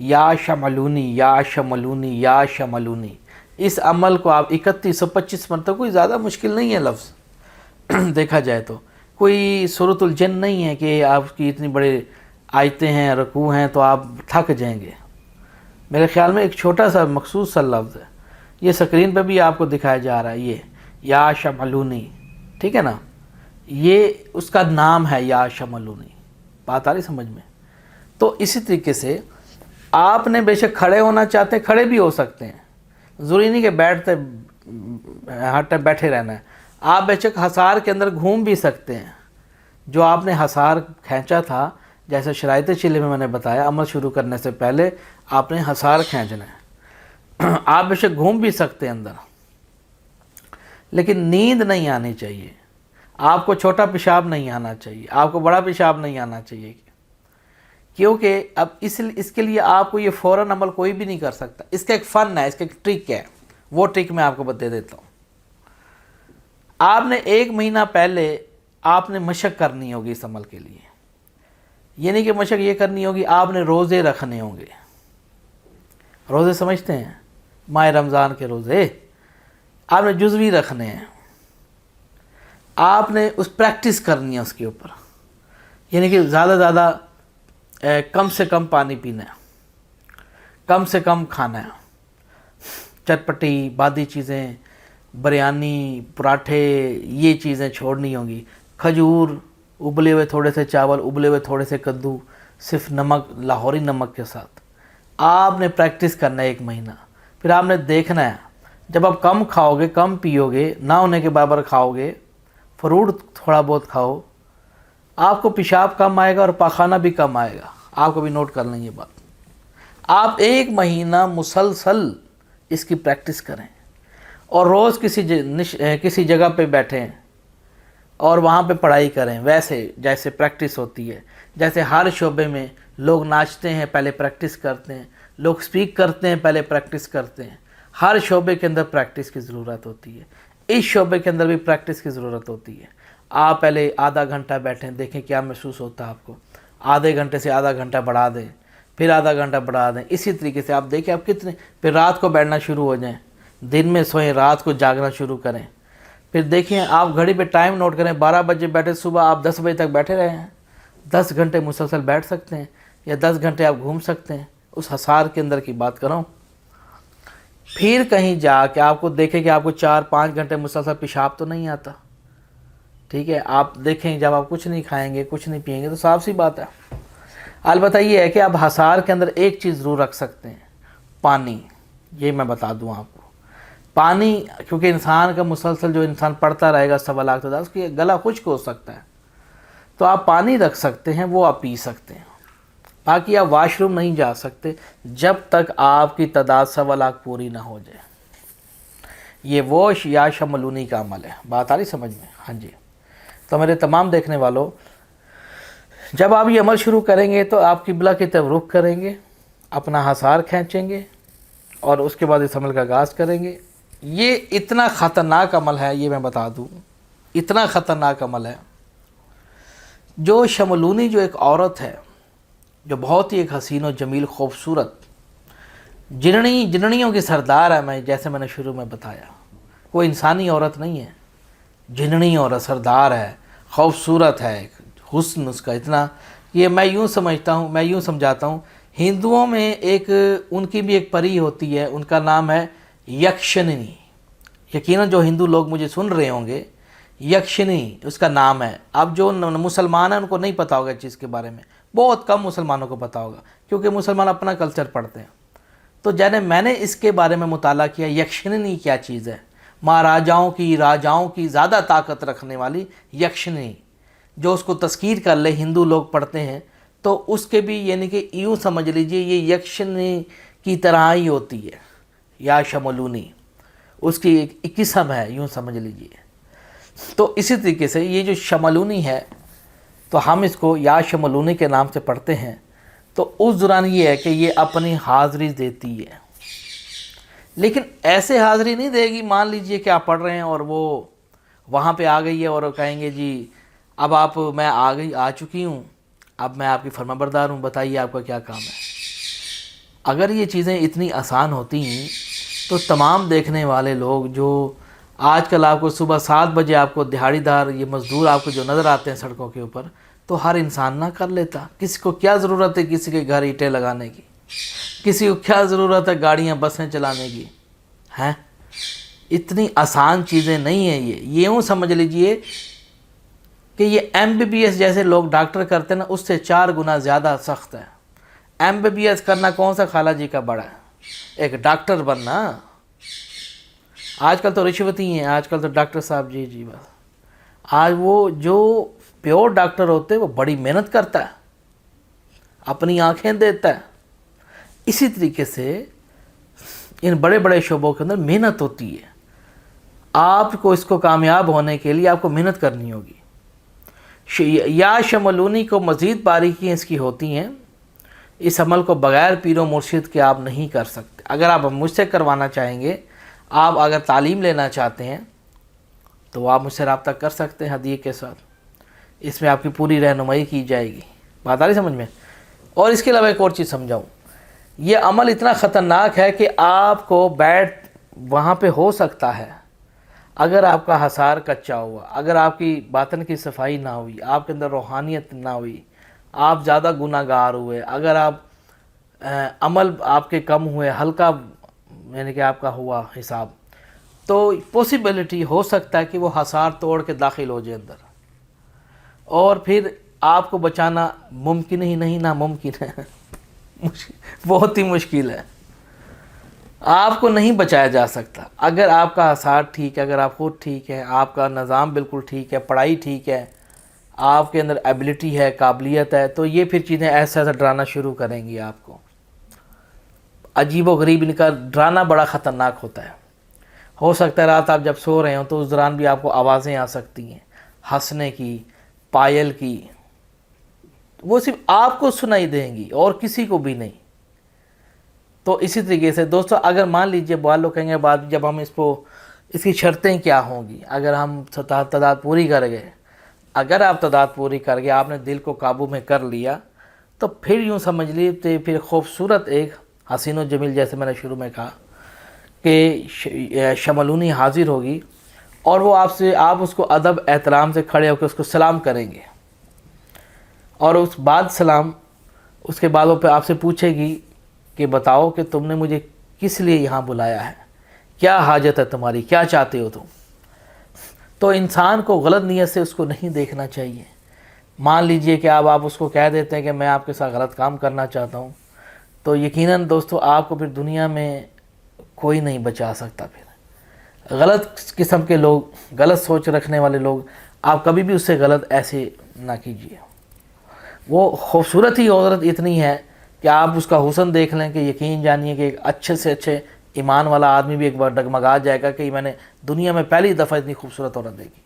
یا شملونی یا شملونی یا شملونی، اس عمل کو آپ 3125 مرتبہ، کوئی زیادہ مشکل نہیں ہے لفظ دیکھا جائے تو، کوئی سورۃ الجن نہیں ہے کہ آپ کی اتنی بڑے آیتیں ہیں، رکوع ہیں تو آپ تھک جائیں گے۔ میرے خیال میں ایک چھوٹا سا مخصوص سا لفظ ہے، یہ سکرین پہ بھی آپ کو دکھایا جا رہا ہے، یہ یا شملونی، ٹھیک ہے نا، یہ اس کا نام ہے یا شملونی، بات آ رہی سمجھ میں؟ تو اسی طریقے سے آپ نے بے شک کھڑے ہونا چاہتے ہیں، کھڑے بھی ہو سکتے ہیں، ضروری نہیں کہ بیٹھتے ہر ٹائم بیٹھے رہنا ہے، آپ بے شک حصار کے اندر گھوم بھی سکتے ہیں، جو آپ نے حصار کھینچا تھا، جیسے شرائط چلے میں نے بتایا، عمل شروع کرنے سے پہلے آپ نے حصار کھینچنا ہے، آپ بے شک گھوم بھی سکتے ہیں اندر، لیکن نیند نہیں آنی چاہیے، آپ کو چھوٹا پیشاب نہیں آنا چاہیے، آپ کو بڑا پیشاب نہیں آنا چاہیے، کیونکہ اب اس کے لیے آپ کو یہ فوراً عمل کوئی بھی نہیں کر سکتا، اس کا ایک فن ہے، اس کا ایک ٹرک ہے، وہ ٹرک میں آپ کو بتا دیتا ہوں۔ آپ نے 1 مہینہ پہلے آپ نے مشق کرنی ہوگی اس عمل کے لیے، یہ نہیں کہ مشق یہ کرنی ہوگی، آپ نے روزے رکھنے ہوں گے، روزے سمجھتے ہیں، ماہ رمضان کے روزے آپ نے جزوی رکھنے ہیں، آپ نے اس پریکٹس کرنی ہے اس کے اوپر، یعنی کہ زیادہ زیادہ کم سے کم پانی پینا ہے، کم سے کم کھانا ہے، چٹپٹی بادی چیزیں، بریانی، پراٹھے، یہ چیزیں چھوڑنی ہوں گی، کھجور، ابلے ہوئے تھوڑے سے چاول، ابلے ہوئے تھوڑے سے کدو، صرف نمک، لاہوری نمک کے ساتھ آپ نے پریکٹس کرنا ہے 1 مہینہ، پھر آپ نے دیکھنا ہے، جب آپ کم کھاؤ گے، کم پیو گے، نہ ہونے کے برابر کھاؤ گے، فروٹ تھوڑا بہت کھاؤ، آپ کو پیشاب کم آئے گا اور پاخانہ بھی کم آئے گا، آپ کو بھی نوٹ کر لیں یہ بات۔ آپ 1 مہینہ مسلسل اس کی پریکٹس کریں، اور روز کسی جگہ پہ بیٹھیں اور وہاں پہ پڑھائی کریں، ویسے جیسے پریکٹس ہوتی ہے، جیسے ہر شعبے میں لوگ ناچتے ہیں پہلے پریکٹس کرتے ہیں، لوگ سپیک کرتے ہیں پہلے پریکٹس کرتے ہیں، ہر شعبے کے اندر پریکٹس کی ضرورت ہوتی ہے، اس شعبے کے اندر بھی پریکٹس کی ضرورت ہوتی ہے۔ آپ پہلے آدھا گھنٹہ بیٹھیں، دیکھیں کیا محسوس ہوتا ہے آپ کو، آدھے گھنٹے سے آدھا گھنٹہ بڑھا دیں، پھر آدھا گھنٹہ بڑھا دیں، اسی طریقے سے آپ دیکھیں آپ کتنے، پھر رات کو بیٹھنا شروع ہو جائیں، دن میں سوئیں، رات کو جاگنا شروع کریں، پھر دیکھیں آپ گھڑی پہ ٹائم نوٹ کریں، 12 بجے بیٹھے، صبح آپ 10 بجے تک بیٹھے رہے ہیں، 10 گھنٹے مسلسل بیٹھ سکتے ہیں، یا 10 گھنٹے آپ گھوم سکتے ہیں، اس حصار کے اندر کی بات کر رہا ہوں۔ پھر کہیں جا کے آپ کو دیکھیں کہ آپ کو 4-5 گھنٹے مسلسل پیشاب تو نہیں آتا، ٹھیک ہے، آپ دیکھیں جب آپ کچھ نہیں کھائیں گے، کچھ نہیں پئیں گے تو صاف سی بات ہے۔ البتہ یہ ہے کہ آپ حصار کے اندر ایک چیز ضرور رکھ سکتے ہیں، پانی، یہ میں بتا دوں آپ کو، پانی، کیونکہ انسان کا مسلسل جو انسان پڑھتا رہے گا 1.25 لاکھ اس کی گلا خشک ہو سکتا ہے، تو آپ پانی رکھ سکتے ہیں، وہ آپ پی سکتے ہیں، باقی آپ واش روم نہیں جا سکتے جب تک آپ کی تعداد 1.25 لاکھ پوری نہ ہو جائے۔ یہ وہ یا شملونی کا عمل ہے، بات آ رہی سمجھ میں؟ ہاں جی۔ تو میرے تمام دیکھنے والوں، جب آپ یہ عمل شروع کریں گے تو آپ قبلہ کی طرف رخ کریں گے، اپنا حصار کھینچیں گے، اور اس کے بعد اس عمل کا آغاز کریں گے۔ یہ اتنا خطرناک عمل ہے، یہ میں بتا دوں، اتنا خطرناک عمل ہے، جو شملونی جو ایک عورت ہے، جو بہت ہی ایک حسین و جمیل خوبصورت جننیوں کی سردار ہے، میں جیسے میں نے شروع میں بتایا، کوئی انسانی عورت نہیں ہے، جننی عورت سردار ہے، خوبصورت ہے، حسن اس کا اتنا، یہ میں یوں سمجھتا ہوں، میں یوں سمجھاتا ہوں، ہندوؤں میں ایک ان کی بھی ایک پری ہوتی ہے، ان کا نام ہے یکشنی، یقیناً جو ہندو لوگ مجھے سن رہے ہوں گے، یکشنی اس کا نام ہے۔ اب جو مسلمان ہیں ان کو نہیں پتہ ہوگا اس چیز کے بارے میں، بہت کم مسلمانوں کو پتہ ہوگا، کیونکہ مسلمان اپنا کلچر پڑھتے ہیں۔ تو میں نے اس کے بارے میں مطالعہ کیا، یکشنی کیا چیز ہے، مہاراجاؤں کی، راجاؤں کی زیادہ طاقت رکھنے والی یکشنی، جو اس کو تذکیر کر لے ہندو لوگ پڑھتے ہیں تو اس کے بھی، یعنی کہ یوں سمجھ لیجئے یہ یکشنی کی طرح ہی ہوتی ہے، یا شملونی اس کی ایک قسم ہے، یوں سمجھ لیجئے۔ تو اسی طریقے سے یہ جو شملونی ہے، تو ہم اس کو یا شملونی کے نام سے پڑھتے ہیں۔ تو اس دوران یہ ہے کہ یہ اپنی حاضری دیتی ہے، لیکن ایسے حاضری نہیں دے گی، مان لیجئے کہ آپ پڑھ رہے ہیں اور وہ وہاں پہ آ گئی ہے اور کہیں گے جی اب میں آ چکی ہوں، اب میں آپ کی فرما بردار ہوں، بتائیے آپ کا کیا کام ہے۔ اگر یہ چیزیں اتنی آسان ہوتی ہیں تو تمام دیکھنے والے لوگ جو آج کل آپ کو صبح 7 بجے آپ کو دہاڑی دار یہ مزدور آپ کو جو نظر آتے ہیں سڑکوں کے اوپر، تو ہر انسان نہ کر لیتا؟ کسی کو کیا ضرورت ہے کسی کے گھر اینٹیں لگانے کی؟ کسی کو کیا ضرورت ہے گاڑیاں بسیں چلانے کی؟ ہیں اتنی آسان چیزیں نہیں ہیں یہ یوں سمجھ لیجئے کہ یہ MBBS جیسے لوگ ڈاکٹر کرتے ہیں نا، اس سے 4 گنا زیادہ سخت ہے۔ MBBS کرنا کون سا خالہ جی کا بڑا ہے، ایک ڈاکٹر بننا۔ آج کل تو رشوت ہی ہیں، آج کل تو ڈاکٹر صاحب جی بس۔ آج وہ جو پیور ڈاکٹر ہوتے ہیں وہ بڑی محنت کرتا ہے، اپنی آنکھیں دیتا ہے۔ اسی طریقے سے ان بڑے بڑے شعبوں کے اندر محنت ہوتی ہے۔ آپ کو اس کو کامیاب ہونے کے لیے آپ کو محنت کرنی ہوگی۔ یا شملونی کو مزید باریکیاں اس کی ہوتی ہیں، اس عمل کو بغیر پیر و مرشد کے آپ نہیں کر سکتے۔ اگر آپ مجھ سے کروانا چاہیں گے، آپ اگر تعلیم لینا چاہتے ہیں تو آپ مجھ سے رابطہ کر سکتے ہیں ہدیے کے ساتھ، اس میں آپ کی پوری رہنمائی کی جائے گی۔ بات آ رہی سمجھ میں؟ اور اس کے علاوہ ایک اور چیز سمجھاؤں، یہ عمل اتنا خطرناک ہے کہ آپ کو بیٹھ وہاں پہ ہو سکتا ہے اگر آپ کا حصار کچا ہوا، اگر آپ کی باطن کی صفائی نہ ہوئی، آپ کے اندر روحانیت نہ ہوئی، آپ زیادہ گناہ گار ہوئے، اگر آپ عمل آپ کے کم ہوئے، ہلکا یعنی کہ آپ کا ہوا حساب، تو پوسیبلٹی ہو سکتا ہے کہ وہ حصار توڑ کے داخل ہو جائے اندر، اور پھر آپ کو بچانا ممکن ہی نہیں، ناممکن ہے، بہت ہی مشکل ہے، آپ کو نہیں بچایا جا سکتا۔ اگر آپ کا حصار ٹھیک ہے، اگر آپ خود ٹھیک ہے، آپ کا نظام بالکل ٹھیک ہے، پڑھائی ٹھیک ہے، آپ کے اندر ایبلٹی ہے، قابلیت ہے، تو یہ پھر چیزیں ایسا ڈرانا شروع کریں گی آپ کو۔ عجیب و غریب ان کا ڈرانا بڑا خطرناک ہوتا ہے۔ ہو سکتا ہے رات آپ جب سو رہے ہوں تو اس دوران بھی آپ کو آوازیں آ سکتی ہیں، ہنسنے کی، پائل کی، وہ صرف آپ کو سنائی دیں گی اور کسی کو بھی نہیں۔ تو اسی طریقے سے دوستو، اگر مان لیجئے بعض لوگ کہیں گے بعد جب ہم اس کی شرطیں کیا ہوں گی اگر ہم تعداد پوری کر گئے، اگر آپ تعداد پوری کر گئے، آپ نے دل کو قابو میں کر لیا، تو پھر یوں سمجھ لیجیے پھر خوبصورت ایک حسین و جمیل، جیسے میں نے شروع میں کہا کہ شملونی حاضر ہوگی، اور وہ آپ اس کو ادب احترام سے کھڑے ہو کے اس کو سلام کریں گے، اور اس بعد سلام اس کے بعد وہ پہ آپ سے پوچھے گی کہ بتاؤ کہ تم نے مجھے کس لیے یہاں بلایا ہے، کیا حاجت ہے تمہاری، کیا چاہتے ہو تم؟ تو انسان کو غلط نیت سے اس کو نہیں دیکھنا چاہیے۔ مان لیجئے کہ آپ اس کو کہہ دیتے ہیں کہ میں آپ کے ساتھ غلط کام کرنا چاہتا ہوں، تو یقیناً دوستو آپ کو پھر دنیا میں کوئی نہیں بچا سکتا۔ پھر غلط قسم کے لوگ، غلط سوچ رکھنے والے لوگ، آپ کبھی بھی اس سے غلط ایسے نہ کیجیے۔ وہ خوبصورت ہی عورت اتنی ہے کہ آپ اس کا حسن دیکھ لیں کہ یقین جانیے کہ ایک اچھے سے اچھے ایمان والا آدمی بھی ایک بار ڈگمگا جائے گا کہ میں نے دنیا میں پہلی دفعہ اتنی خوبصورت عورت دیکھی،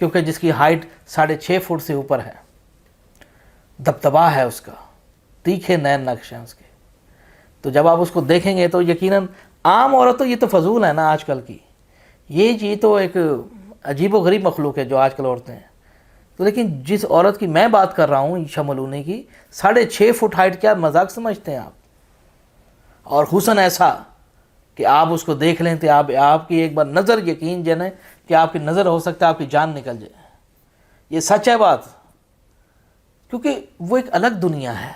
کیونکہ جس کی ہائٹ 6.5 فٹ سے اوپر ہے، دبدبا ہے اس کا، تیکھے نین نقش ہیں اس کے، تو جب آپ اس کو دیکھیں گے تو یقیناً عام عورت تو یہ تو فضول ہے نا آج کل کی، یہ چیز تو ایک عجیب و غریب مخلوق ہے جو آج کل عورتیں ہیں، تو لیکن جس عورت کی میں بات کر رہا ہوں شملونی کی، 6.5 فٹ ہائٹ، کیا مذاق سمجھتے ہیں آپ؟ اور حسن ایسا کہ آپ اس کو دیکھ لیں تو آپ کی ایک بار نظر، یقین جانے کہ آپ کی نظر ہو سکتا ہے آپ کی جان نکل جائے۔ یہ سچ ہے بات، کیونکہ وہ ایک الگ دنیا ہے،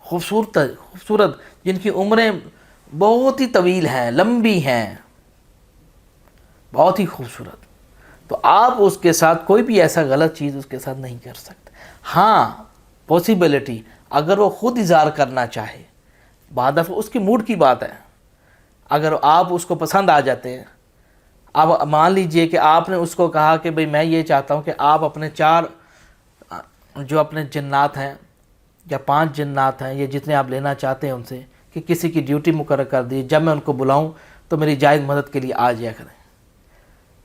خوبصورت، جن کی عمریں بہت ہی طویل ہیں، لمبی ہیں، بہت ہی خوبصورت، تو آپ اس کے ساتھ کوئی بھی ایسا غلط چیز اس کے ساتھ نہیں کر سکتے۔ ہاں پوسیبلٹی اگر وہ خود اظہار کرنا چاہے، بعد اس کی موڈ کی بات ہے، اگر آپ اس کو پسند آ جاتے ہیں، اب مان لیجئے کہ آپ نے اس کو کہا کہ بھئی میں یہ چاہتا ہوں کہ آپ اپنے 4 جو اپنے جنات ہیں یا 5 جنات ہیں، یہ جتنے آپ لینا چاہتے ہیں ان سے، کہ کسی کی ڈیوٹی مقرر کر دی، جب میں ان کو بلاؤں تو میری جائز مدد کے لیے آ جایا کریں،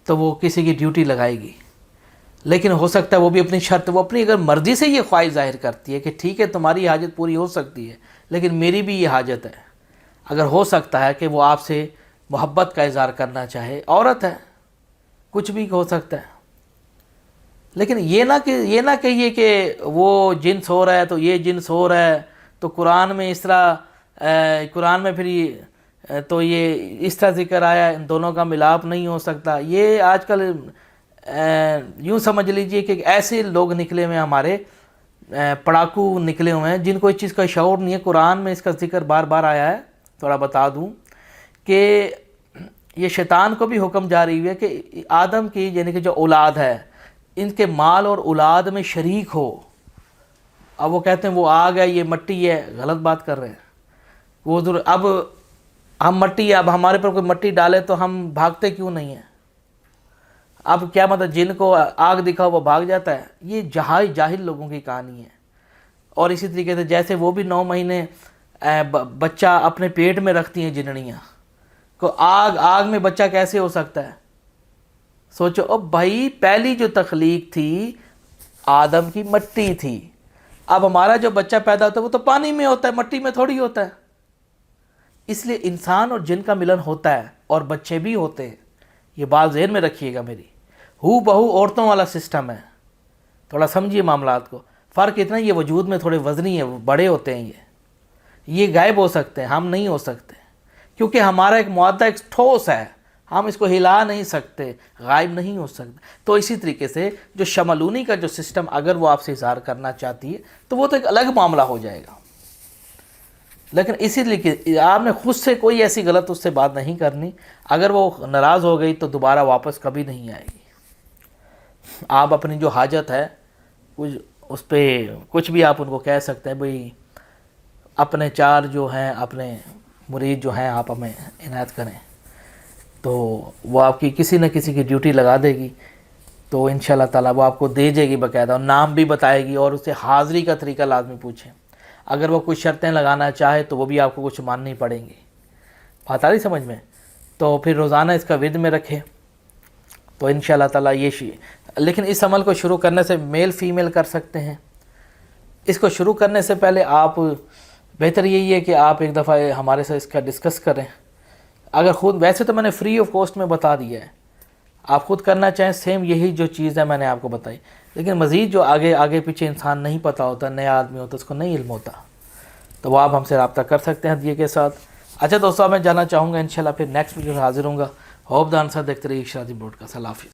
تو وہ کسی کی ڈیوٹی لگائے گی، لیکن ہو سکتا ہے وہ بھی اپنی شرط، وہ اپنی اگر مرضی سے یہ خواہش ظاہر کرتی ہے کہ ٹھیک ہے تمہاری حاجت پوری ہو سکتی ہے لیکن میری بھی یہ حاجت ہے، اگر ہو سکتا ہے کہ وہ آپ سے محبت کا اظہار کرنا چاہے، عورت ہے، کچھ بھی ہو سکتا ہے، لیکن یہ نہ کہیے کہ وہ جنس ہو رہا ہے تو یہ جنس ہو رہا ہے، تو قرآن میں اس طرح قرآن میں پھر تو یہ اس طرح ذکر آیا ان دونوں کا ملاپ نہیں ہو سکتا. یہ آج کل یوں سمجھ لیجئے کہ ایسے لوگ نکلے ہوئے ہیں ہمارے پڑاکو نکلے ہوئے ہیں جن کو اس چیز کا شعور نہیں ہے. قرآن میں اس کا ذکر بار بار آیا ہے. تھوڑا بتا دوں کہ یہ شیطان کو بھی حکم جاری ہوئی ہے کہ آدم کی یعنی کہ جو اولاد ہے ان کے مال اور اولاد میں شریک ہو. اب وہ کہتے ہیں وہ آگ ہے یہ مٹی ہے, غلط بات کر رہے ہیں. وہ اب ہم مٹی ہے, اب ہمارے پر کوئی مٹی ڈالے تو ہم بھاگتے کیوں نہیں ہیں؟ اب کیا مطلب جن کو آگ دکھاؤ وہ بھاگ جاتا ہے؟ یہ جاہل لوگوں کی کہانی ہے. اور اسی طریقے سے جیسے وہ بھی 9 مہینے بچہ اپنے پیٹ میں رکھتی ہیں جنڑیاں, کو آگ میں بچہ کیسے ہو سکتا ہے؟ سوچو. اب بھائی پہلی جو تخلیق تھی آدم کی مٹی تھی, اب ہمارا جو بچہ پیدا ہوتا ہے وہ تو پانی میں ہوتا ہے, مٹی میں تھوڑی ہوتا ہے. اس لیے انسان اور جن کا ملن ہوتا ہے اور بچے بھی ہوتے ہیں. یہ بات ذہن میں رکھیے گا میری. ہو بہو عورتوں والا سسٹم ہے. تھوڑا سمجھیے معاملات کو. فرق اتنا یہ وجود میں تھوڑے وزنی ہے, بڑے ہوتے ہیں. یہ غائب ہو سکتے ہیں, ہم نہیں ہو سکتے کیونکہ ہمارا ایک معدہ ایک ٹھوس ہے, ہم اس کو ہلا نہیں سکتے, غائب نہیں ہو سکتے. تو اسی طریقے سے جو شملونی کا جو سسٹم اگر وہ آپ سے اظہار کرنا چاہتی ہے تو وہ تو ایک الگ معاملہ ہو جائے گا. لیکن اسی لیے کہ آپ نے خود سے کوئی ایسی غلط اس سے بات نہیں کرنی. اگر وہ ناراض ہو گئی تو دوبارہ واپس کبھی نہیں آئے گی. آپ اپنی جو حاجت ہے اس پہ کچھ بھی آپ ان کو کہہ سکتے ہیں. بھئی اپنے 4 جو ہیں اپنے مرید جو ہیں آپ ہمیں عنایت کریں, تو وہ آپ کی کسی نہ کسی کی ڈیوٹی لگا دے گی. تو انشاءاللہ تعالیٰ وہ آپ کو دے جائے گی باقاعدہ, اور نام بھی بتائے گی, اور اس سے حاضری کا طریقہ لازمی پوچھیں. اگر وہ کچھ شرطیں لگانا چاہے تو وہ بھی آپ کو کچھ ماننی پڑیں گی. بات آ رہی سمجھ میں؟ تو پھر روزانہ اس کا ورد میں رکھیں تو انشاءاللہ تعالیٰ یہ لیکن اس عمل کو شروع کرنے سے میل فیمیل کر سکتے ہیں. اس کو شروع کرنے سے پہلے آپ بہتر یہی ہے کہ آپ ایک دفعہ ہمارے ساتھ اس کا ڈسکس کریں. اگر خود, ویسے تو میں نے فری آف کاسٹ میں بتا دیا ہے, آپ خود کرنا چاہیں سیم یہی جو چیز ہے میں نے آپ کو بتائی. لیکن مزید جو آگے پیچھے انسان نہیں پتہ ہوتا, نیا آدمی ہوتا, اس کو نہیں علم ہوتا, تو وہ آپ ہم سے رابطہ کر سکتے ہیں ہدیے کے ساتھ. اچھا دوستوں, میں جانا چاہوں گا انشاءاللہ پھر نیکسٹ ویڈیو میں حاضر ہوں گا. ہوپ دا آنسر دیکھتے رہیے ارشادی براڈ کاسٹ. اللہ حافظ.